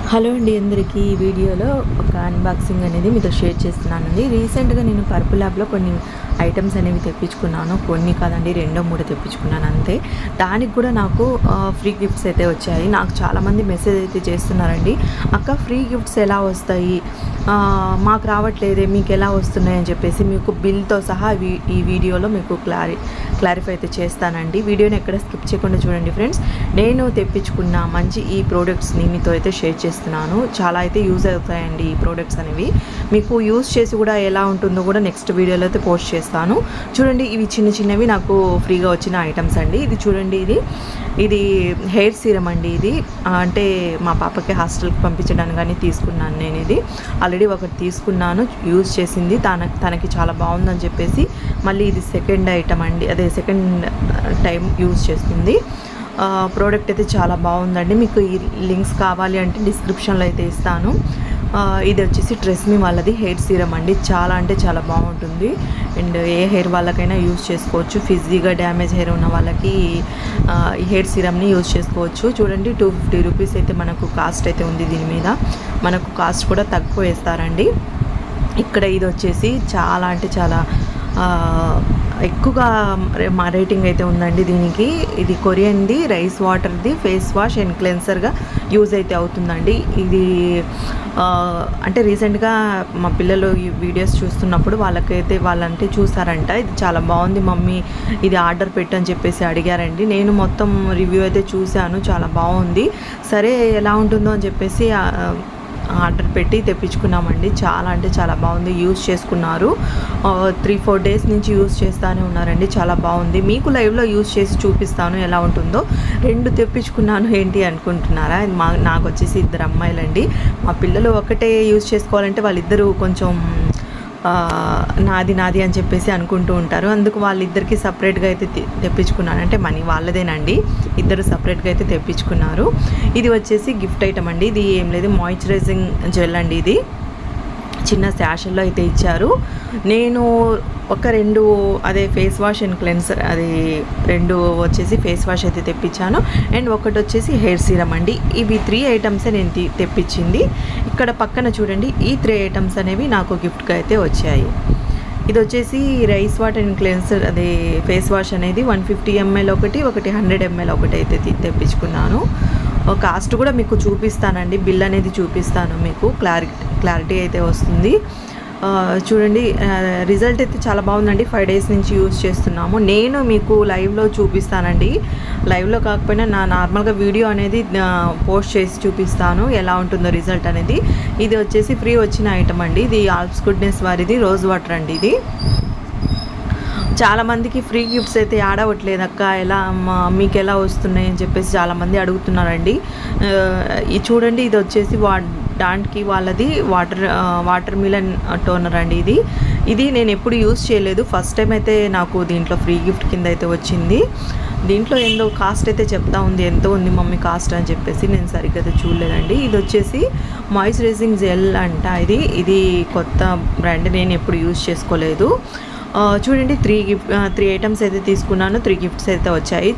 Hello అండి అందరికీ. ఈ వీడియోలో ఒక అన్బాక్సింగ్ అనేది మీతో షేర్ చేస్తున్నానండి. రీసెంట్గా నేను పర్పుల్ యాప్లో కొన్ని ఐటమ్స్ అనేవి తెప్పించుకున్నాను. కొన్ని కాదండి, 2-3 తెప్పించుకున్నాను అంతే. దానికి కూడా నాకు ఫ్రీ గిఫ్ట్స్ అయితే వచ్చాయి. నాకు చాలామంది మెసేజ్ అయితే చేస్తున్నారండి, అక్క ఫ్రీ గిఫ్ట్స్ ఎలా వస్తాయి, మాకు రావట్లేదే, మీకు ఎలా వస్తున్నాయి అని చెప్పేసి మీకు బిల్తో సహా ఈ వీడియోలో మీకు క్లారిఫై అయితే చేస్తానండి. వీడియోని ఎక్కడ స్కిప్ చేయకుండా చూడండి ఫ్రెండ్స్. నేను తెప్పించుకున్న మంచి ఈ ప్రోడక్ట్స్ని మీతో అయితే షేర్ చేస్తున్నాను. చాలా అయితే యూజ్ అవుతాయండి ఈ ప్రోడక్ట్స్ అనేవి. మీకు యూజ్ చేసి కూడా ఎలా ఉంటుందో కూడా నెక్స్ట్ వీడియోలో అయితే పోస్ట్ చేస్తాను. చూడండి, ఇవి చిన్న చిన్నవి నాకు ఫ్రీగా వచ్చిన ఐటమ్స్ అండి. ఇది చూడండి, ఇది హెయిర్ సీరం అండి. ఇది అంటే మా పాపకి హాస్టల్కి పంపించడానికి కానీ తీసుకున్నాను నేను. ఇది ఆల్రెడీ ఒకటి తీసుకున్నాను, యూజ్ చేసింది, తనకి చాలా బాగుందని చెప్పేసి మళ్ళీ ఇది సెకండ్ ఐటమ్ అండి, అదే సెకండ్ టైం యూజ్ చేస్తుంది. ప్రోడక్ట్ అయితే చాలా బాగుందండి. మీకు ఈ లింక్స్ కావాలి అంటే డిస్క్రిప్షన్లో అయితే ఇస్తాను. ఇది వచ్చేసి ట్రెస్మీ వాళ్ళది హెయిర్ సీరం అండి. చాలా అంటే చాలా బాగుంటుంది అండ్ ఏ హెయిర్ వాళ్ళకైనా యూజ్ చేసుకోవచ్చు. ఫిజీగా డ్యామేజ్ హెయిర్ ఉన్న వాళ్ళకి ఈ హెయిర్ సీరమ్ని యూజ్ చేసుకోవచ్చు. చూడండి, 250 రూపీస్ అయితే మనకు కాస్ట్ అయితే ఉంది. దీని మీద మనకు కాస్ట్ కూడా తక్కువ వేస్తారండి. ఇక్కడ ఇది వచ్చేసి చాలా అంటే చాలా ఎక్కువగా మా రేటింగ్ అయితే ఉందండి దీనికి. ఇది కొరియన్ది, రైస్ వాటర్ది ఫేస్ వాష్ అండ్ క్లెన్సర్గా యూజ్ అయితే అవుతుందండి. ఇది అంటే రీసెంట్గా మా పిల్లలు ఈ వీడియోస్ చూస్తున్నప్పుడు వాళ్ళంటే చూసారంట, ఇది చాలా బాగుంది మమ్మీ, ఇది ఆర్డర్ పెట్టని చెప్పేసి అడిగారండి. నేను మొత్తం రివ్యూ అయితే చూశాను, చాలా బాగుంది. సరే ఎలా ఉంటుందో అని చెప్పేసి ఆర్డర్ పెట్టి తెప్పించుకున్నామండి. చాలా అంటే చాలా బాగుంది, యూజ్ చేసుకున్నారు. 3-4 డేస్ నుంచి యూజ్ చేస్తూనే ఉన్నారండి. చాలా బాగుంది. మీకు లైవ్లో యూజ్ చేసి చూపిస్తాను ఎలా ఉంటుందో. 2 తెప్పించుకున్నాను ఏంటి అనుకుంటున్నారా? నాకు వచ్చేసి 2 అమ్మాయిలండి. మా పిల్లలు ఒకటే యూజ్ చేసుకోవాలంటే వాళ్ళిద్దరూ కొంచెం నాది అని చెప్పేసి అనుకుంటూ ఉంటారు. అందుకు వాళ్ళిద్దరికి సపరేట్గా అయితే తెప్పించుకున్నాను. అంటే మనీ వాళ్ళదేనండి, ఇద్దరు సపరేట్గా అయితే తెప్పించుకున్నారు. ఇది వచ్చేసి గిఫ్ట్ ఐటమ్ అండి. ఇది ఏం లేదు, మాయిశ్చరైజింగ్ జెల్ అండి. ఇది చిన్న శాషల్లో అయితే ఇచ్చారు. నేను ఒక 2 అదే ఫేస్ వాష్ అండ్ క్లెన్సర్, అది 2 వచ్చేసి ఫేస్ వాష్ అయితే తెప్పించాను అండ్ ఒకటి వచ్చేసి హెయిర్ సీరం అండి. ఇవి 3 ఐటమ్సే నేను తెప్పించింది. ఇక్కడ పక్కన చూడండి, ఈ 3 ఐటమ్స్ అనేవి నాకు గిఫ్ట్గా అయితే వచ్చాయి. ఇది వచ్చేసి రైస్ వాటర్ అండ్ క్లెన్సర్, అదే ఫేస్ వాష్ అనేది 150 ml ఒకటి 100 ml ఒకటి అయితే తెప్పించుకున్నాను. కాస్ట్ కూడా మీకు చూపిస్తానండి, బిల్ అనేది చూపిస్తాను, మీకు క్లారిటీ అయితే వస్తుంది. చూడండి, రిజల్ట్ అయితే చాలా బాగుందండి. 5 డేస్ నుంచి యూజ్ చేస్తున్నాము. నేను మీకు లైవ్లో చూపిస్తానండి, లైవ్లో కాకపోయినా నా నార్మల్గా వీడియో అనేది పోస్ట్ చేసి చూపిస్తాను ఎలా ఉంటుందో రిజల్ట్ అనేది. ఇది వచ్చేసి ఫ్రీ వచ్చిన ఐటమ్ అండి. ఇది ఆల్ప్స్ గుడ్నెస్ వారిది రోజ్ వాటర్ అండి. ఇది చాలామందికి ఫ్రీ గిఫ్ట్స్ అయితే యాడ్ అవ్వట్లేదు అక్క, ఎలా మీకు ఎలా వస్తున్నాయి అని చెప్పేసి చాలామంది అడుగుతున్నారండి. ఇది చూడండి, ఇది వచ్చేసి దానికి వాళ్ళది వాటర్ మిలన్ టోనర్ అండి. ఇది నేను ఎప్పుడు యూజ్ చేయలేదు, ఫస్ట్ టైం అయితే నాకు దీంట్లో ఫ్రీ గిఫ్ట్ కింద అయితే వచ్చింది. దీంట్లో ఏందో కాస్ట్ అయితే చెప్తా ఉంది, ఎంతో ఉంది మమ్మీ కాస్ట్ అని చెప్పేసి, నేను సరిగ్గా అయితే చూడలేదండి. ఇది వచ్చేసి మాయిశ్చరైజింగ్ జెల్ అంట. ఇది కొత్త బ్రాండ్, నేను ఎప్పుడు యూజ్ చేసుకోలేదు. చూడండి, 3 ఐటమ్స్ అయితే తీసుకున్నాను, 3 గిఫ్ట్స్ అయితే వచ్చాయి.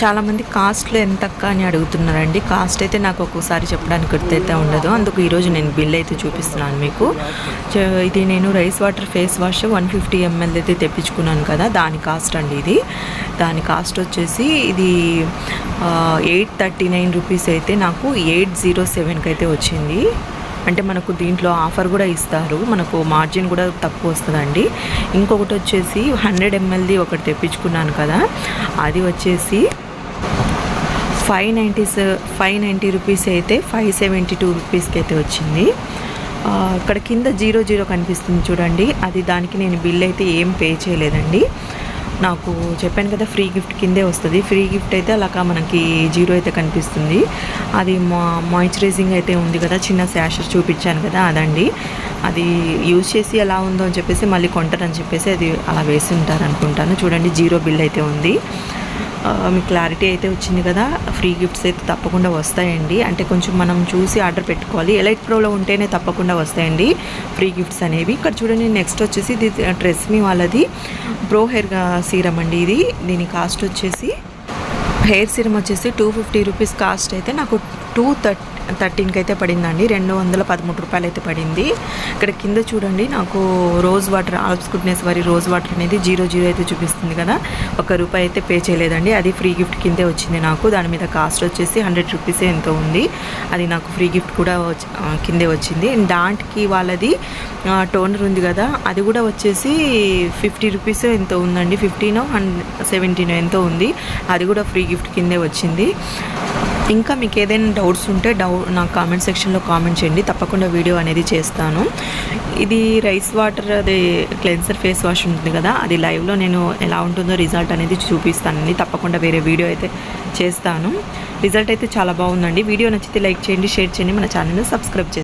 చాలామంది కాస్ట్లో ఎంత అక్క అని అడుగుతున్నారండి. కాస్ట్ అయితే నాకు ఒక్కోసారి చెప్పడానికి గుర్తయితే ఉండదు, అందుకు ఈరోజు నేను బిల్ అయితే చూపిస్తున్నాను మీకు. ఇది నేను rice water face wash 150 ml అయితే తెప్పించుకున్నాను కదా, దాని కాస్ట్ అండి. దాని కాస్ట్ వచ్చేసి ఇది 839 రూపీస్ అయితే నాకు 807కి అయితే వచ్చింది. అంటే మనకు దీంట్లో ఆఫర్ కూడా ఇస్తారు, మనకు మార్జిన్ కూడా తక్కువ వస్తుందండి. ఇంకొకటి వచ్చేసి 100 mlది ఒకటి తెప్పించుకున్నాను కదా, అది వచ్చేసి 590 రూపీస్ అయితే 572 రూపీస్కి అయితే వచ్చింది. ఇక్కడ కింద 00 కనిపిస్తుంది చూడండి, అది దానికి నేను బిల్ అయితే ఏం పే చేయలేదండి. నాకు చెప్పాను కదా ఫ్రీ గిఫ్ట్ కిందే వస్తుంది. ఫ్రీ గిఫ్ట్ అయితే అలాగా మనకి 0 అయితే కనిపిస్తుంది. అది మాయిశ్చరైజింగ్ అయితే ఉంది కదా, చిన్న శాషర్ చూపించాను కదా, అదండి. అది యూజ్ చేసి ఎలా ఉందో అని చెప్పేసి మళ్ళీ కొంటారని చెప్పేసి అది అలా వేసి ఉంటారు అనుకుంటాను. చూడండి, 0 బిల్ అయితే ఉంది. మీకు క్లారిటీ అయితే వచ్చింది కదా. ఫ్రీ గిఫ్ట్స్ అయితే తప్పకుండా వస్తాయండి, అంటే కొంచెం మనం చూసి ఆర్డర్ పెట్టుకోవాలి. ఎలైట్ ప్రోలో ఉంటేనే తప్పకుండా వస్తాయండి ఫ్రీ గిఫ్ట్స్ అనేవి. ఇక్కడ చూడండి, నెక్స్ట్ వచ్చేసి ఇది ట్రెస్మీ వాళ్ళది ప్రో హెయిర్ సీరం అండి. దీని కాస్ట్ వచ్చేసి హెయిర్ సీరం వచ్చేసి 250 రూపీస్ కాస్ట్ అయితే నాకు 13కి అయితే పడిందండి. 213 రూపాయలు అయితే పడింది. ఇక్కడ కింద చూడండి, నాకు రోజ్ వాటర్, ఆల్ప్స్ గుడ్నెస్ వారి రోజ్ వాటర్ అనేది 00 అయితే చూపిస్తుంది కదా, ₹1 అయితే పే చేయలేదండి. అది ఫ్రీ గిఫ్ట్ కిందే వచ్చింది నాకు. దాని మీద కాస్ట్ వచ్చేసి 100 రూపీసే ఎంతో ఉంది. అది నాకు ఫ్రీ గిఫ్ట్ కూడా కిందే వచ్చింది. దాంట్కి వాళ్ళది టోనర్ ఉంది కదా, అది కూడా వచ్చేసి 50 రూపీస్ ఎంతో ఉందండి. 15 17 ఎంతో ఉంది. అది కూడా ఫ్రీ గిఫ్ట్ కిందే వచ్చింది. ఇంకా మీకు ఏదైనా డౌట్స్ ఉంటే నాకు కామెంట్ సెక్షన్లో కామెంట్ చేయండి, తప్పకుండా వీడియో అనేది చేస్తాను. ఇది రైస్ వాటర్, అదే క్లెన్సర్ ఫేస్ వాష్ ఉంటుంది కదా, అది లైవ్లో నేను ఎలా ఉంటుందో రిజల్ట్ అనేది చూపిస్తానండి. తప్పకుండా వేరే వీడియో అయితే చేస్తాను. రిజల్ట్ అయితే చాలా బాగుందండి. వీడియో నచ్చితే లైక్ చేయండి, షేర్ చేయండి, మన ఛానల్ని సబ్స్క్రైబ్ చేయండి.